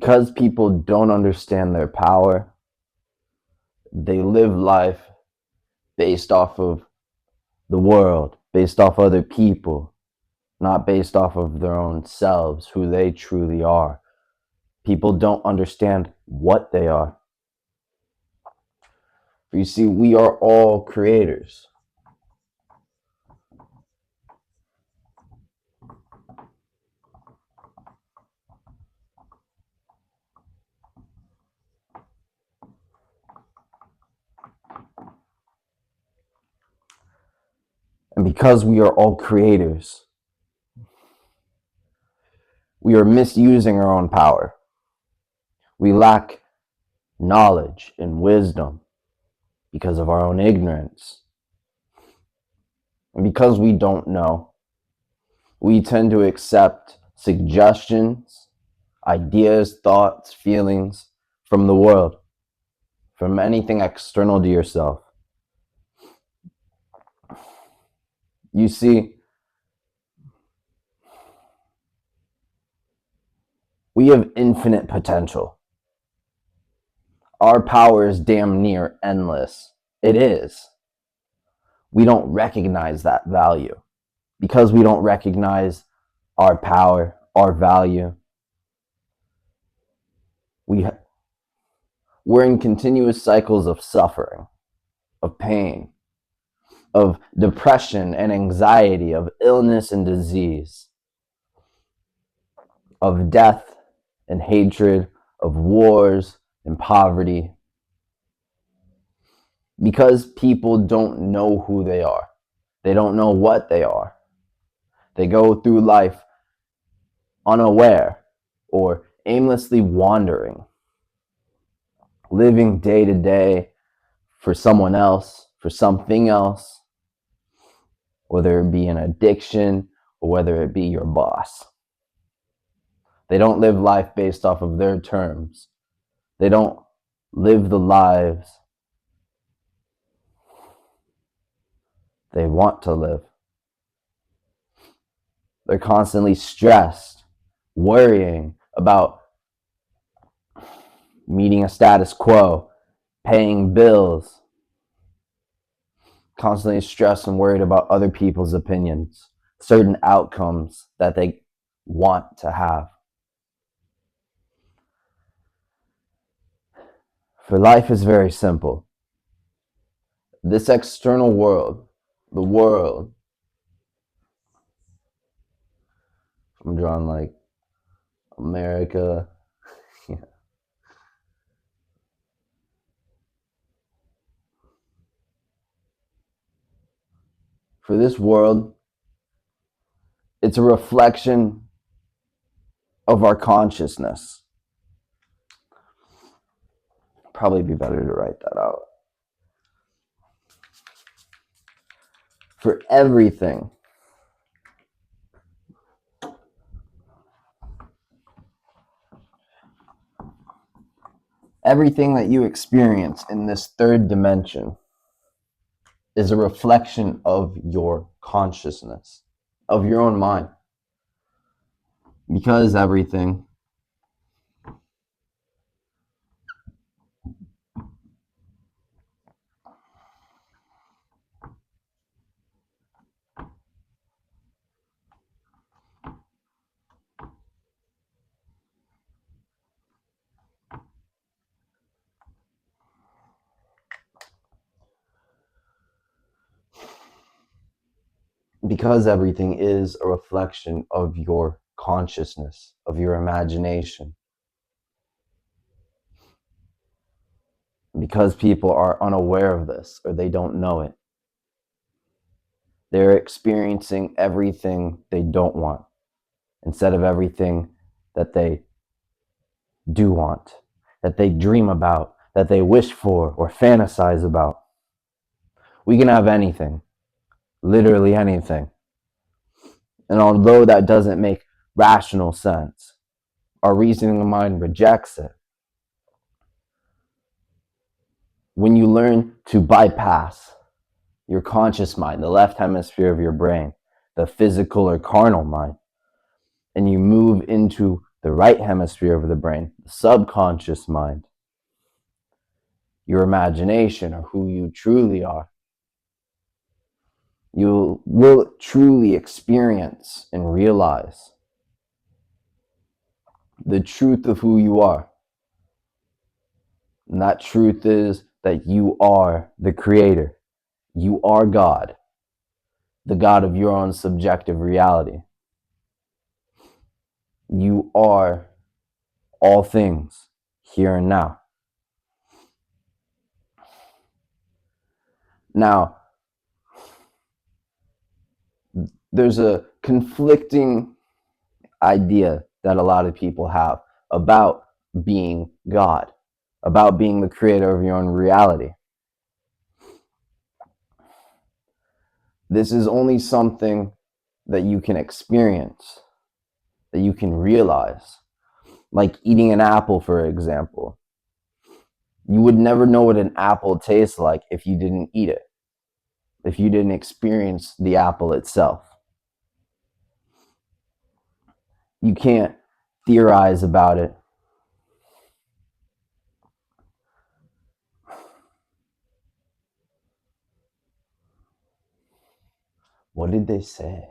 because people don't understand their power, they live life based off of the world, based off other people, not based off of their own selves, who they truly are. People don't understand what they are. You see, we are all creators. And because we are all creators, we are misusing our own power. We lack knowledge and wisdom because of our own ignorance. And because we don't know, we tend to accept suggestions, ideas, thoughts, feelings from the world, from anything external to yourself. You see, we have infinite potential. Our power is damn near endless. It is. We don't recognize that value. Because we don't recognize our power, our value, we're in continuous cycles of suffering, of pain, of depression and anxiety, of illness and disease, of death and hatred, of wars and poverty, because people don't know who they are. They don't know what they are. They go through life unaware or aimlessly wandering, living day to day for someone else, for something else, whether it be an addiction or whether it be your boss. They don't live life based off of their terms. They don't live the lives they want to live. They're constantly stressed, worrying about meeting a status quo, paying bills, constantly stressed and worried about other people's opinions, certain outcomes that they want to have. For life is very simple. This external world, the world, I'm drawing like America. Yeah. For this world, it's a reflection of our consciousness. Probably be better to write that out. For everything that you experience in this third dimension is a reflection of your consciousness, of your own mind. Because everything is a reflection of your consciousness, of your imagination. Because people are unaware of this or they don't know it, they're experiencing everything they don't want instead of everything that they do want, that they dream about, that they wish for or fantasize about. We can have anything, literally anything. And although that doesn't make rational sense, our reasoning mind rejects it. When you learn to bypass your conscious mind, the left hemisphere of your brain, the physical or carnal mind, and you move into the right hemisphere of the brain, the subconscious mind, your imagination, or who you truly are, you will truly experience and realize the truth of who you are. And that truth is that you are the creator. You are God, the God of your own subjective reality. You are all things here and now. Now, there's a conflicting idea that a lot of people have about being God, about being the creator of your own reality. This is only something that you can experience, that you can realize, like eating an apple, for example. You would never know what an apple tastes like if you didn't eat it, if you didn't experience the apple itself. You can't theorize about it. What did they say?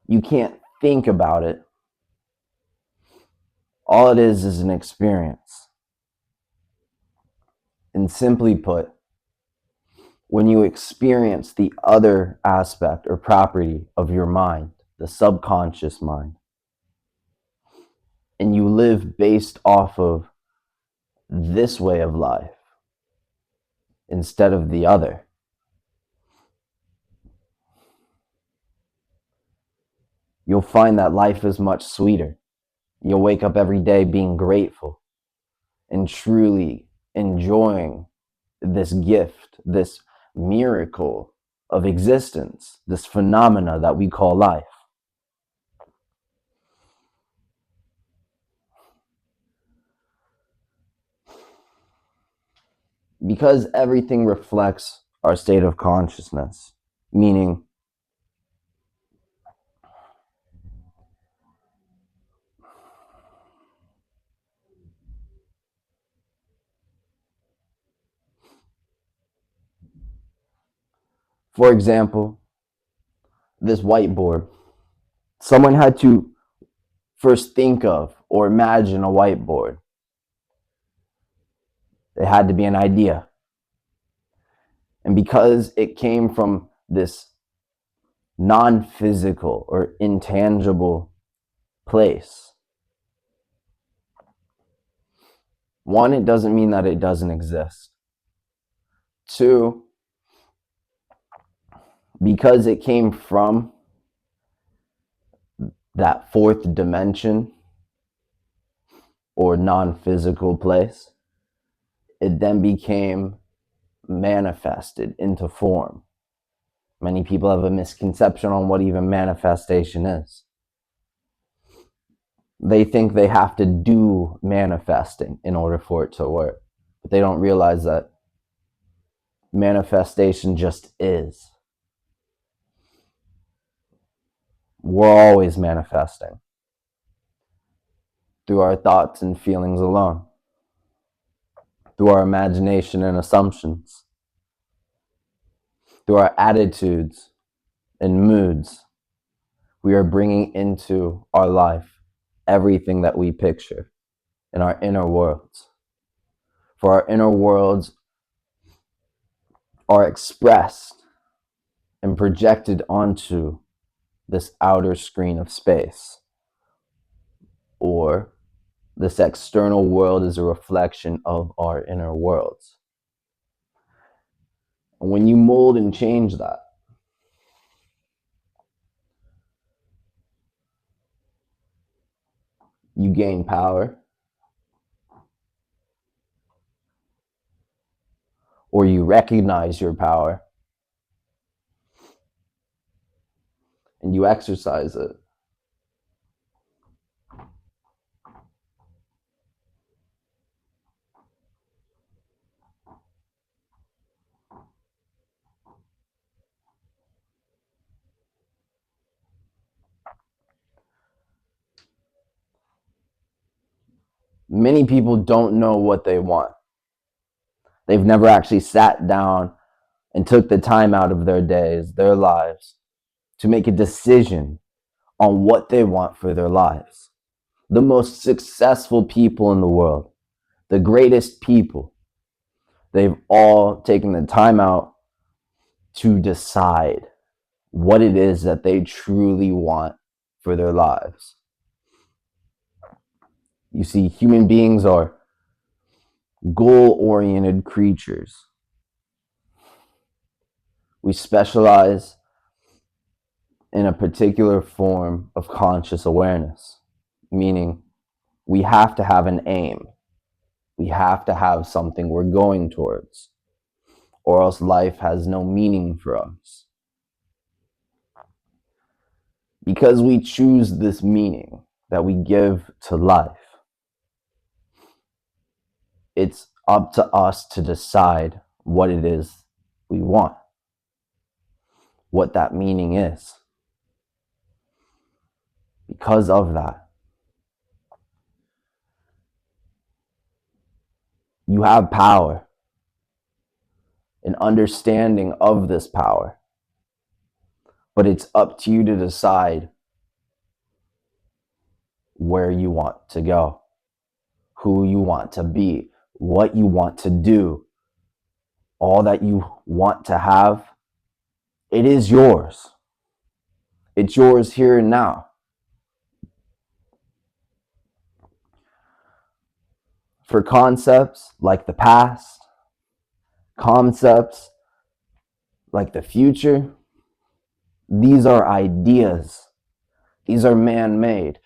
You can't think about it. All it is an experience. And simply put, when you experience the other aspect or property of your mind, the subconscious mind, and you live based off of this way of life instead of the other, you'll find that life is much sweeter. You'll wake up every day being grateful and truly enjoying this gift, this miracle of existence, this phenomena that we call life. Because everything reflects our state of consciousness, meaning for example, this whiteboard. Someone had to first think of or imagine a whiteboard. It had to be an idea. And because it came from this non-physical or intangible place, one, it doesn't mean that it doesn't exist. Two, because it came from that fourth dimension or non-physical place, it then became manifested into form. Many people have a misconception on what even manifestation is. They think they have to do manifesting in order for it to work, but they don't realize that manifestation just is. We're always manifesting through our thoughts and feelings alone, through our imagination and assumptions, through our attitudes and moods. We are bringing into our life everything that we picture in our inner worlds. For our inner worlds are expressed and projected onto this outer screen of space, or this external world is a reflection of our inner worlds. And when you mold and change that, you gain power, or you recognize your power and you exercise it. Many people don't know what they want. They've never actually sat down and took the time out of their days, their lives, to make a decision on what they want for their lives. The most successful people in the world, the greatest people, they've all taken the time out to decide what it is that they truly want for their lives. You see, human beings are goal-oriented creatures. We specialize in a particular form of conscious awareness, meaning we have to have an aim. We have to have something we're going towards, or else life has no meaning for us. Because we choose this meaning that we give to life, it's up to us to decide what it is we want, what that meaning is. Because of that, you have power, an understanding of this power, but it's up to you to decide where you want to go, who you want to be, what you want to do, all that you want to have. It is yours. It's yours here and now. For concepts like the past, concepts like the future, these are ideas. These are man-made.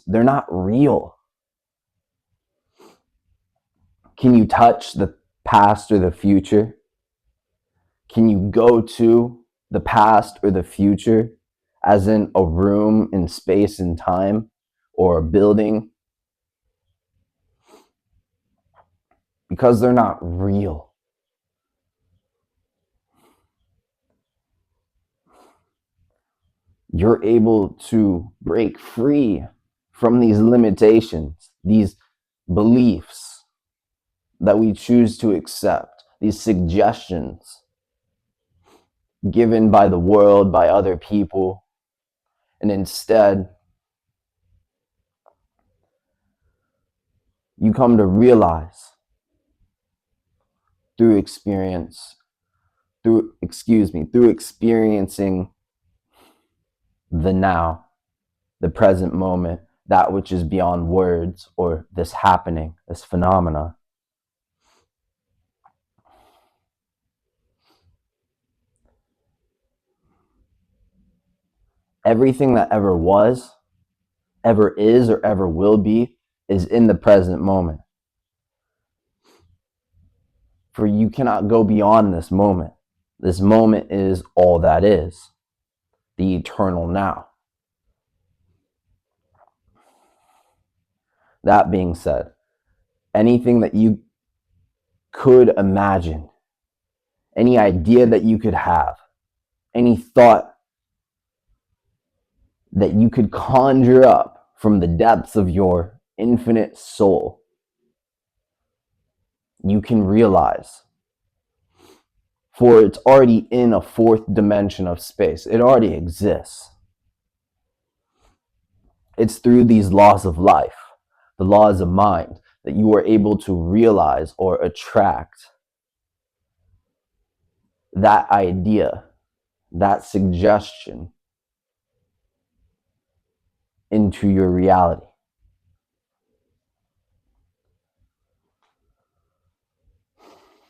They're not real. Can you touch the past or the future? Can you go to the past or the future, as in a room in space and time, or a building? Because they're not real. You're able to break free from these limitations, these beliefs that we choose to accept, these suggestions given by the world, by other people, and instead you come to realize through experiencing the now, the present moment, that which is beyond words, or this happening, this phenomena. Everything that ever was, ever is, or ever will be is in the present moment. For you cannot go beyond this moment. This moment is all that is, the eternal now. That being said, anything that you could imagine, any idea that you could have, any thought that you could conjure up from the depths of your infinite soul, you can realize. For it's already in a fourth dimension of space. It already exists. It's through these laws of life, the laws of mind, that you are able to realize or attract that idea, that suggestion into your reality.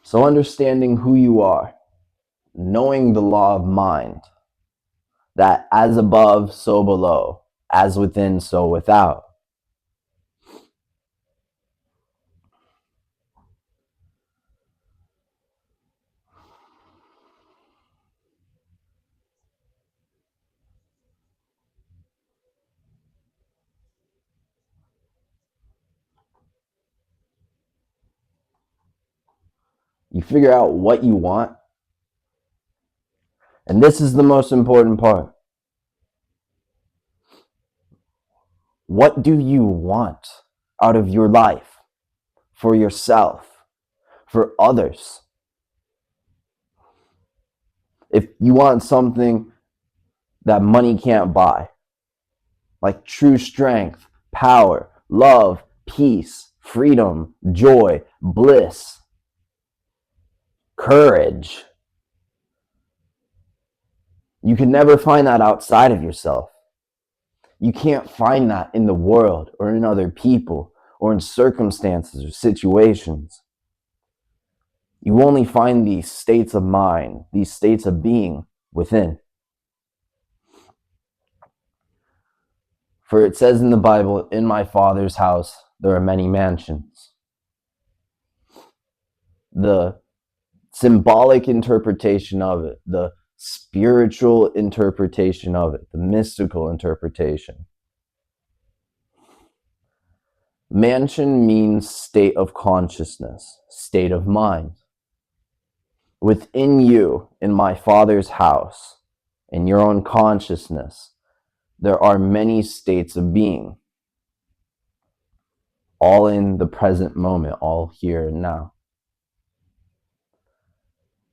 So understanding who you are, knowing the law of mind, that as above, so below, as within, so without. You figure out what you want, and this is the most important part. What do you want out of your life? for yourself, for others. If you want something that money can't buy, like true strength, power, love, peace, freedom, joy, bliss, courage, you can never find that outside of yourself. You can't find that in the world or in other people or in circumstances or situations. You only find these states of mind, these states of being within. For it says in the Bible, in my Father's house, there are many mansions. The symbolic interpretation of it, the spiritual interpretation of it, the mystical interpretation. Mansion means state of consciousness, state of mind. Within you, in my Father's house, in your own consciousness, there are many states of being, all in the present moment, all here and now.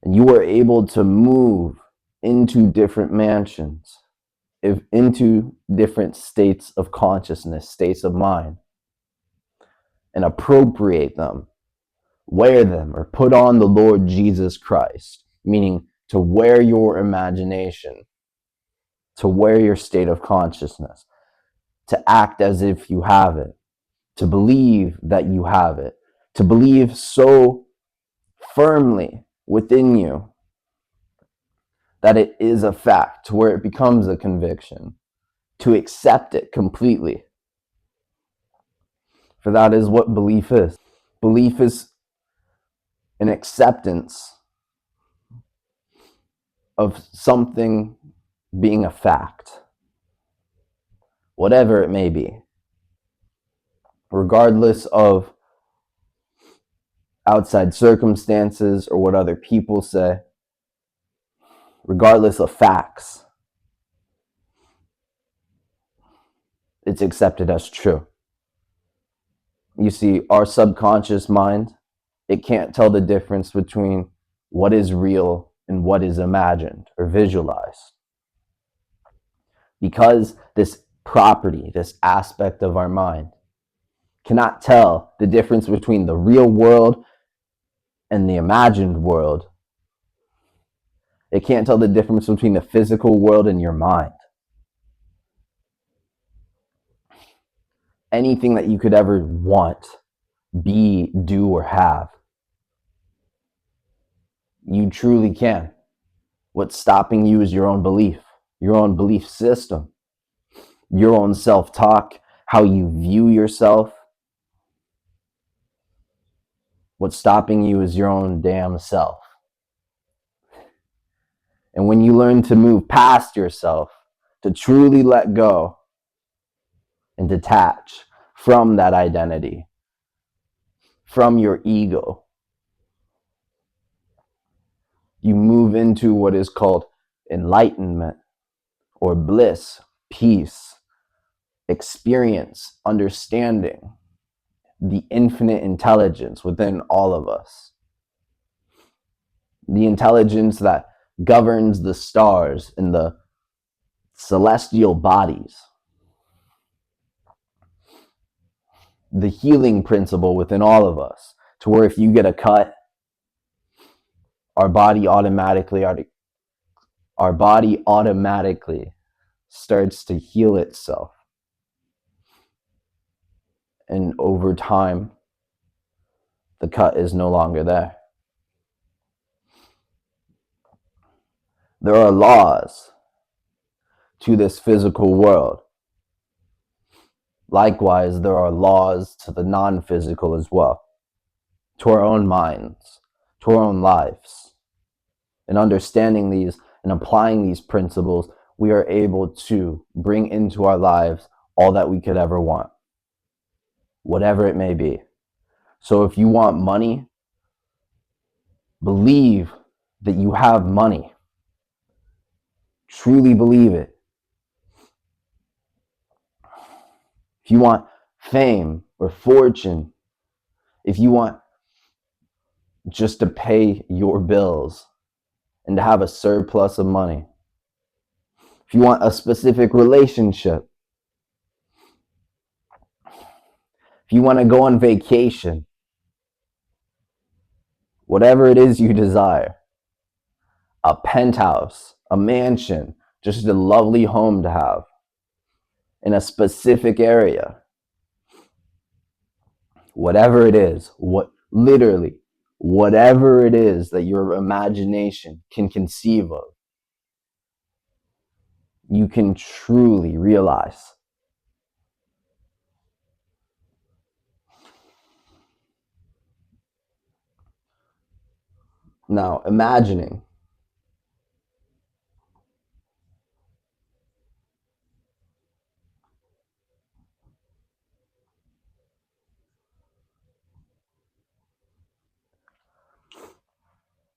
And you are able to move into different mansions, into different states of consciousness, states of mind, and appropriate them, wear them, or put on the Lord Jesus Christ, meaning to wear your imagination, to wear your state of consciousness, to act as if you have it, to believe that you have it, to believe so firmly within you that it is a fact, to where it becomes a conviction, to accept it completely. For that is what belief is. Belief is an acceptance of something being a fact, whatever it may be, regardless of outside circumstances or what other people say, regardless of facts. It's accepted as true. You see, our subconscious mind, it can't tell the difference between what is real and what is imagined or visualized. Because this property, this aspect of our mind, cannot tell the difference between the real world and the imagined world. It can't tell the difference between the physical world and your mind. Anything that you could ever want, be, do, or have, you truly can. What's stopping you is your own belief system, your own self-talk, how you view yourself. What's stopping you is your own damn self. And when you learn to move past yourself, to truly let go and detach from that identity, from your ego, you move into what is called enlightenment or bliss, peace, experience, understanding, the infinite intelligence within all of us. The intelligence that governs the stars and the celestial bodies. The healing principle within all of us, to where if you get a cut, our body automatically starts to heal itself. And over time, the cut is no longer there. There are laws to this physical world. Likewise, there are laws to the non-physical as well, to our own minds, to our own lives. And understanding these and applying these principles, we are able to bring into our lives all that we could ever want, whatever it may be. So if you want money, believe that you have money. Truly believe it. If you want fame or fortune, if you want just to pay your bills and to have a surplus of money, if you want a specific relationship, if you want to go on vacation, whatever it is you desire, a penthouse, a mansion, just a lovely home to have in a specific area, whatever it is, whatever it is that your imagination can conceive of, you can truly realize. Now, imagining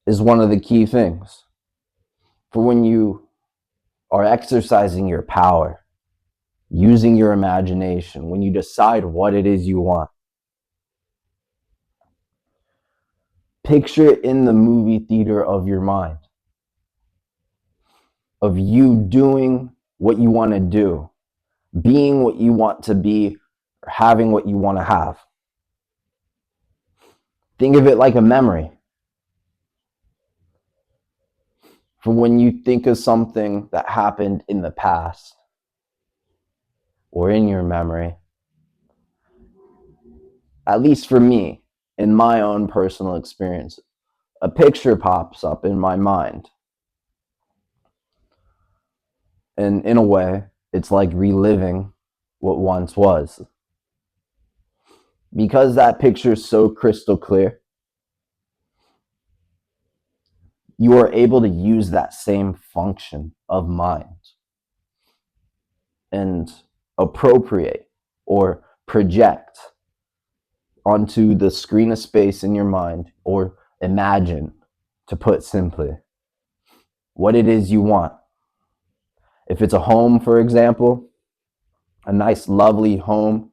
is one of the key things for when you are exercising your power, using your imagination, when you decide what it is you want. Picture it in the movie theater of your mind, of you doing what you want to do, being what you want to be, or having what you want to have. Think of it like a memory. For when you think of something that happened in the past or in your memory, at least for me, in my own personal experience, a picture pops up in my mind. And in a way, it's like reliving what once was. Because that picture is so crystal clear, you are able to use that same function of mind and appropriate or project onto the screen of space in your mind, or imagine, to put simply, what it is you want. If it's a home, for example, a nice, lovely home,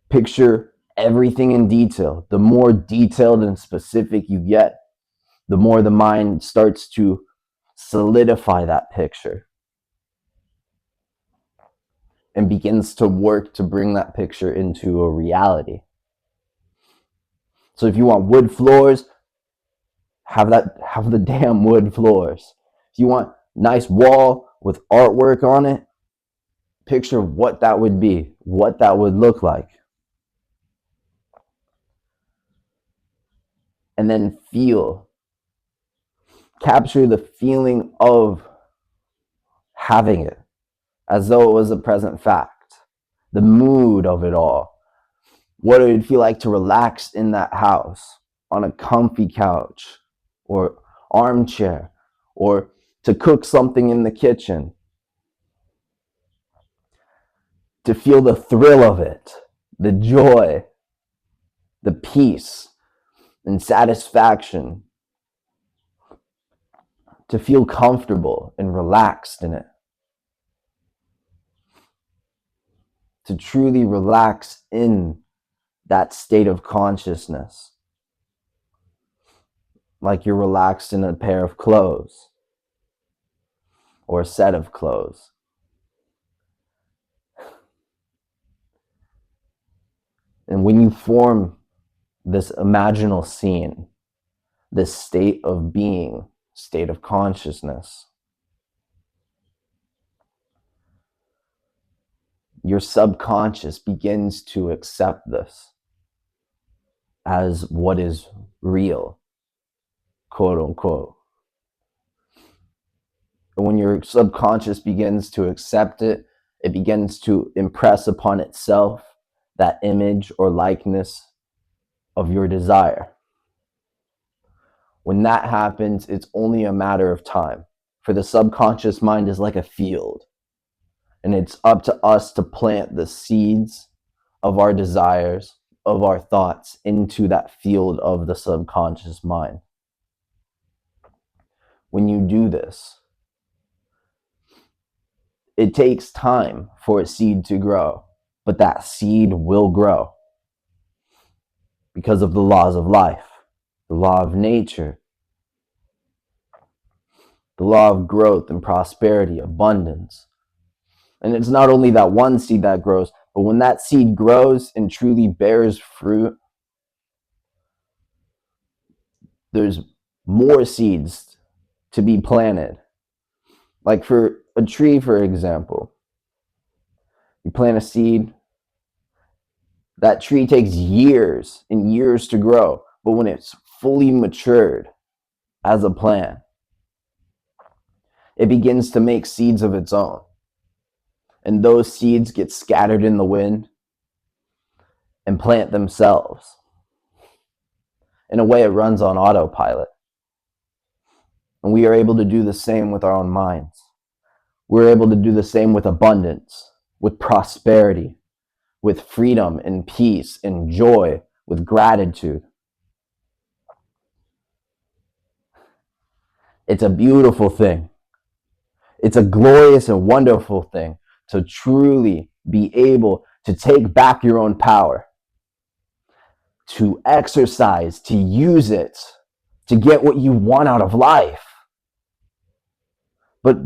picture everything in detail. The more detailed and specific you get, the more the mind starts to solidify that picture and begins to work to bring that picture into a reality. So if you want wood floors, have the damn wood floors. If you want nice wall with artwork on it, picture what that would be, what that would look like. And then capture the feeling of having it as though it was a present fact, the mood of it all, what it would feel like to relax in that house on a comfy couch or armchair, or to cook something in the kitchen, to feel the thrill of it, the joy, the peace and satisfaction, to feel comfortable and relaxed in it, to truly relax in that state of consciousness, like you're relaxed in a pair of clothes or a set of clothes. And when you form this imaginal scene, this state of being, state of consciousness, your subconscious begins to accept this as what is real, quote unquote. And when your subconscious begins to accept it, it begins to impress upon itself that image or likeness of your desire. When that happens, it's only a matter of time. For the subconscious mind is like a field, and it's up to us to plant the seeds of our desires, of our thoughts into that field of the subconscious mind. When you do this, it takes time for a seed to grow, but that seed will grow. because of the laws of life, the law of nature, the law of growth and prosperity, abundance. And it's not only that one seed that grows, but when that seed grows and truly bears fruit, there's more seeds to be planted. Like for a tree, for example, you plant a seed, that tree takes years and years to grow. But when it's fully matured as a plant, it begins to make seeds of its own. And those seeds get scattered in the wind and plant themselves. In a way, it runs on autopilot. And we are able to do the same with our own minds. We're able to do the same with abundance, with prosperity, with freedom and peace and joy, with gratitude. It's a beautiful thing. It's a glorious and wonderful thing to truly be able to take back your own power, to exercise, to use it, to get what you want out of life. But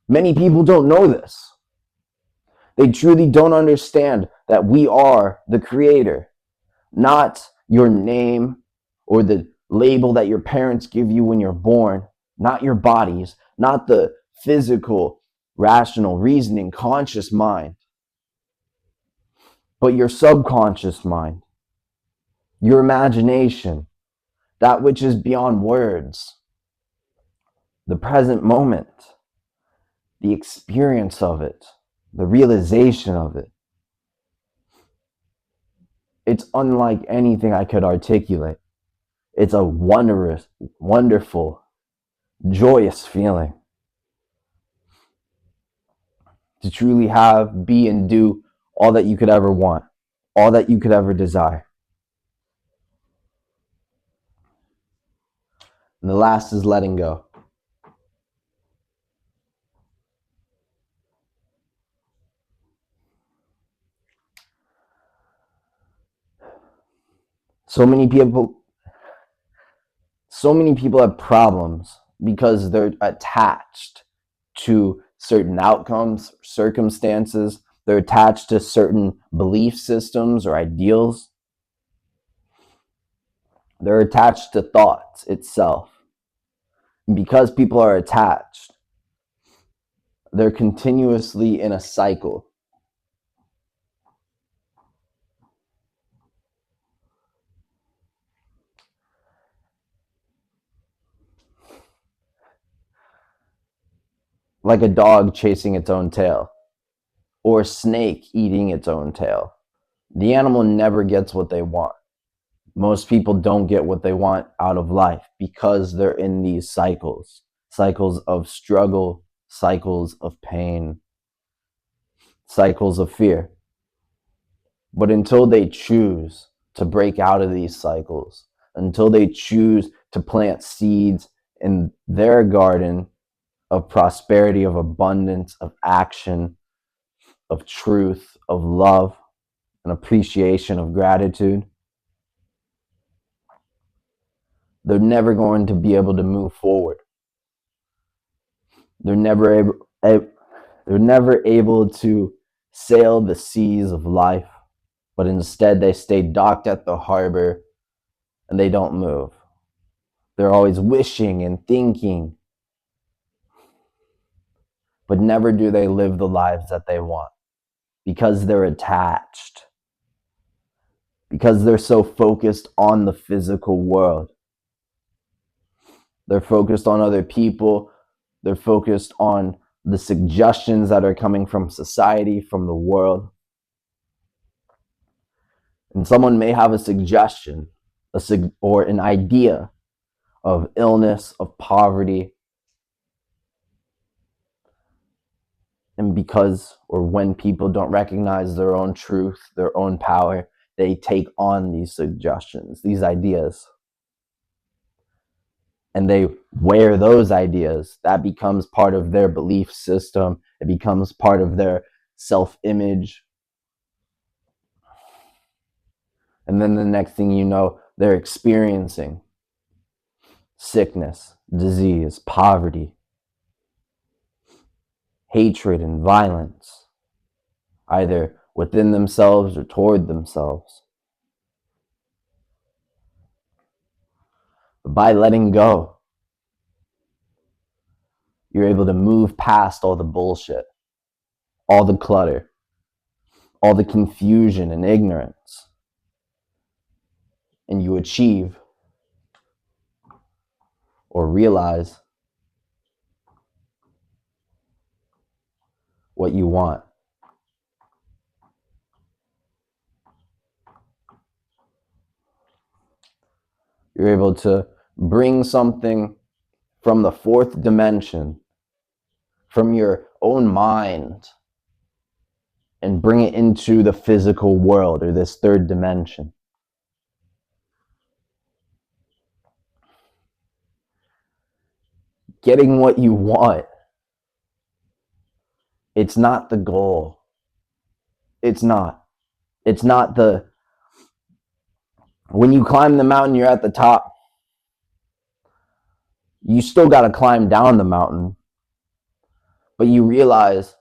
many people don't know this. They truly don't understand that we are the creator, not your name or the label that your parents give you when you're born, not your bodies, not the physical, rational, reasoning, conscious mind, but your subconscious mind, your imagination, that which is beyond words, the present moment, the experience of it, the realization of it. It's unlike anything I could articulate. It's a wondrous, wonderful, joyous feeling to truly have, be, and do all that you could ever want, all that you could ever desire. And the last is letting go. So many people have problems because they're attached to certain outcomes, circumstances. They're attached to certain belief systems or ideals. They're attached to thoughts itself. And because people are attached, they're continuously in a cycle. Like a dog chasing its own tail, or a snake eating its own tail. The animal never gets what they want. Most people don't get what they want out of life because they're in these cycles of struggle, cycles of pain, cycles of fear. But until they choose to break out of these cycles, until they choose to plant seeds in their garden of prosperity, of abundance, of action, of truth, of love, and appreciation, of gratitude, they're never going to be able to move forward. They're never able to sail the seas of life, but instead they stay docked at the harbor and they don't move. They're always wishing and thinking, but never do they live the lives that they want because they're attached, because they're so focused on the physical world. They're focused on other people. They're focused on the suggestions that are coming from society, from the world. And someone may have a suggestion or an idea of illness, of poverty. And because or when people don't recognize their own truth, their own power, they take on these suggestions, these ideas. And they wear those ideas. That becomes part of their belief system. It becomes part of their self-image. And then the next thing you know, they're experiencing sickness, disease, poverty, hatred, and violence, either within themselves or toward themselves. But by letting go, you're able to move past all the bullshit, all the clutter, all the confusion and ignorance, and you achieve or realize what you want. You're able to bring something from the fourth dimension, from your own mind, and bring it into the physical world or this third dimension. Getting what you want, it's not the goal. It's not. It's not when you climb the mountain, you're at the top. You still got to climb down the mountain, but you realize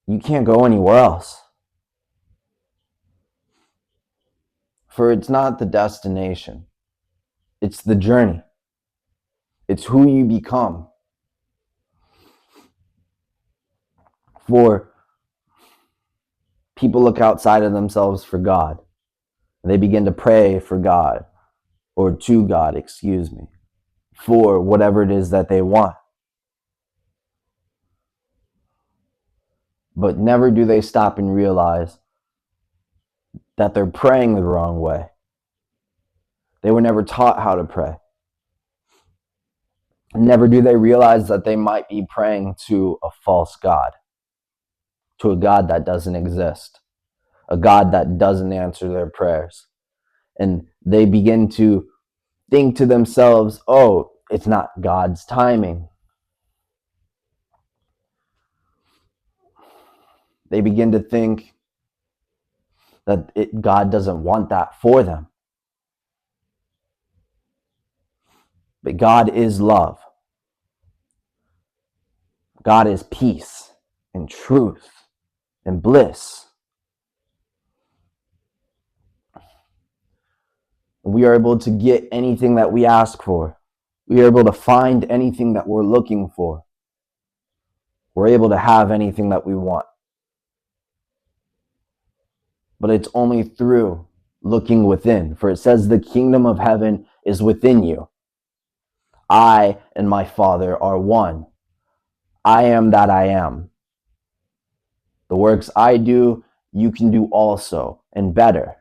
you can't go anywhere else. For it's not the destination, it's the journey. It's who you become. For people look outside of themselves for God. They begin to pray for God, or to God, excuse me, for whatever it is that they want. But never do they stop and realize that they're praying the wrong way. They were never taught how to pray. Never do they realize that they might be praying to a false God, to a God that doesn't exist, a God that doesn't answer their prayers. And they begin to think to themselves, oh, it's not God's timing. They begin to think that God doesn't want that for them. But God is love. God is peace and truth and bliss. We are able to get anything that we ask for. We are able to find anything that we're looking for. We're able to have anything that we want. But it's only through looking within. For it says the kingdom of heaven is within you. I and my Father are one. I am that I am. The works I do, you can do also, and better.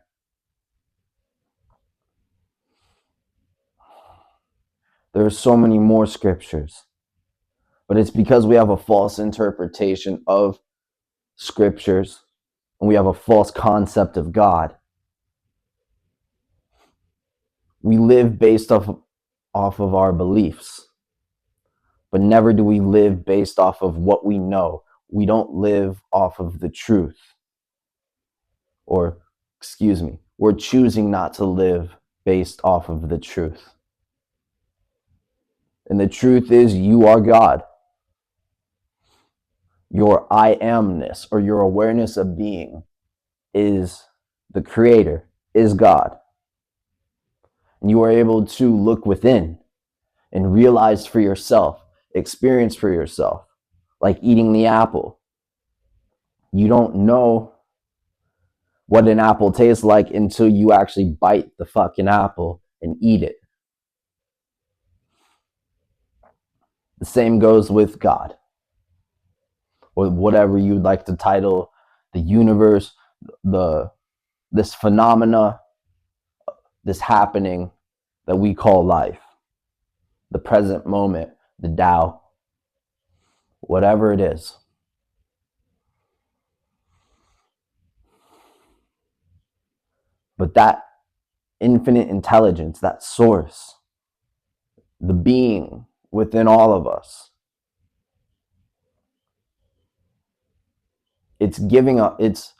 There are so many more scriptures, but it's because we have a false interpretation of scriptures, and we have a false concept of God. We live based off of our beliefs, but never do we live based off of what we know. We don't live off of the truth. Or, excuse me, we're choosing not to live based off of the truth. And the truth is, you are God. Your I amness, or your awareness of being, is the Creator, is God. And you are able to look within and realize for yourself, experience for yourself, like eating the apple. You don't know what an apple tastes like until you actually bite the fucking apple and eat it. The same goes with God, or whatever you'd like to title the universe, this phenomena, this happening that we call life, the present moment, the Tao, whatever it is. But that infinite intelligence, that source, the being within all of us, It's giving us,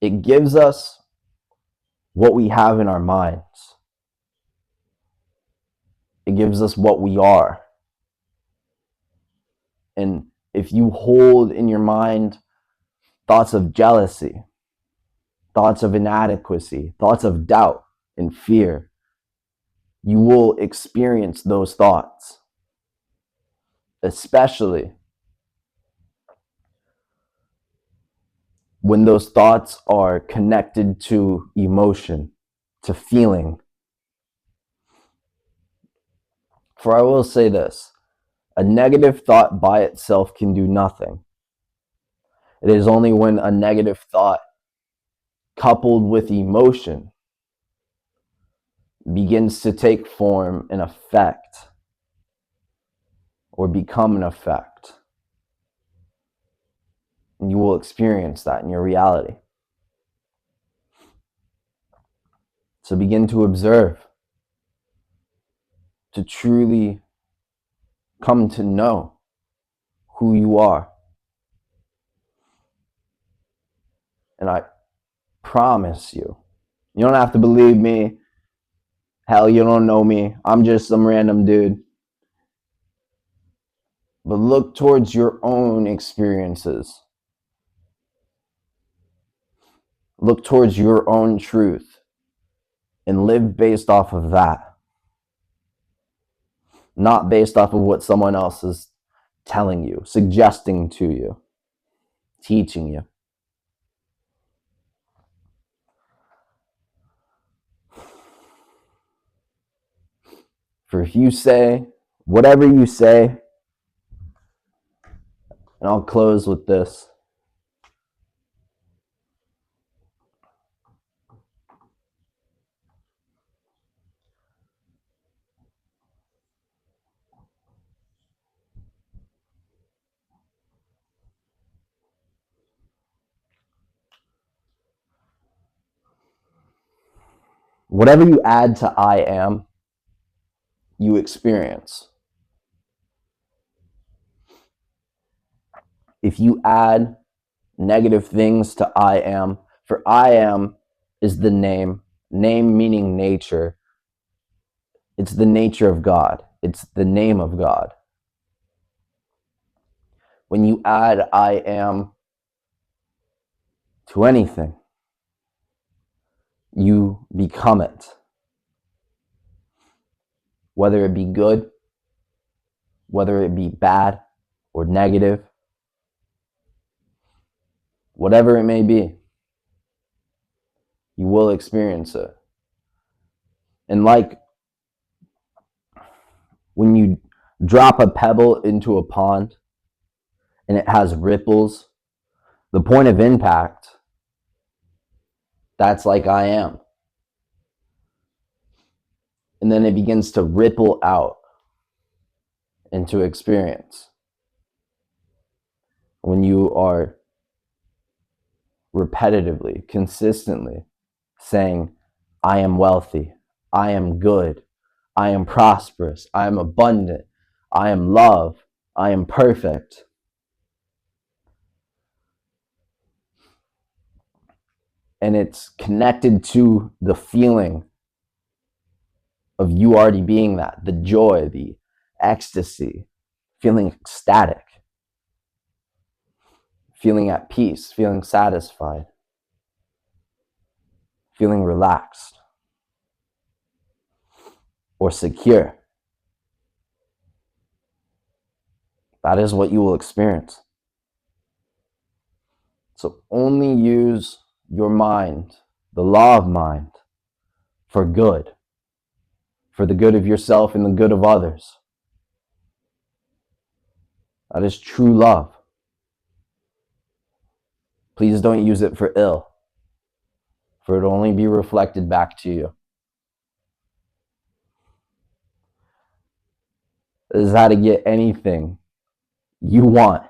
it gives us what we have in our minds. It gives us what we are. And if you hold in your mind thoughts of jealousy, thoughts of inadequacy, thoughts of doubt and fear, you will experience those thoughts, especially when those thoughts are connected to emotion, to feeling. For I will say this, a negative thought by itself can do nothing. It is only when a negative thought coupled with emotion begins to take form and effect or become an effect, and you will experience that in your reality. So begin to observe, to truly come to know who you are. And I promise you, you don't have to believe me. Hell, you don't know me. I'm just some random dude. But look towards your own experiences. Look towards your own truth and live based off of that. Not based off of what someone else is telling you, suggesting to you, teaching you. For if you say, whatever you say, and I'll close with this. Whatever you add to I am, you experience. If you add negative things to I am, for I am is the name meaning nature. It's the nature of God. It's the name of God. When you add I am to anything, you become it. Whether it be good, whether it be bad or negative, whatever it may be, you will experience it. And like when you drop a pebble into a pond and it has ripples, the point of impact, that's like I am. And then it begins to ripple out into experience. When you are repetitively, consistently saying, I am wealthy, I am good, I am prosperous, I am abundant, I am love, I am perfect. And it's connected to the feeling of you already being that, the joy, the ecstasy, feeling ecstatic, feeling at peace, feeling satisfied, feeling relaxed or secure. That is what you will experience. So only use your mind, the law of mind, for good, for the good of yourself and the good of others. That is true love. Please don't use it for ill, for it will only be reflected back to you. This is how to get anything you want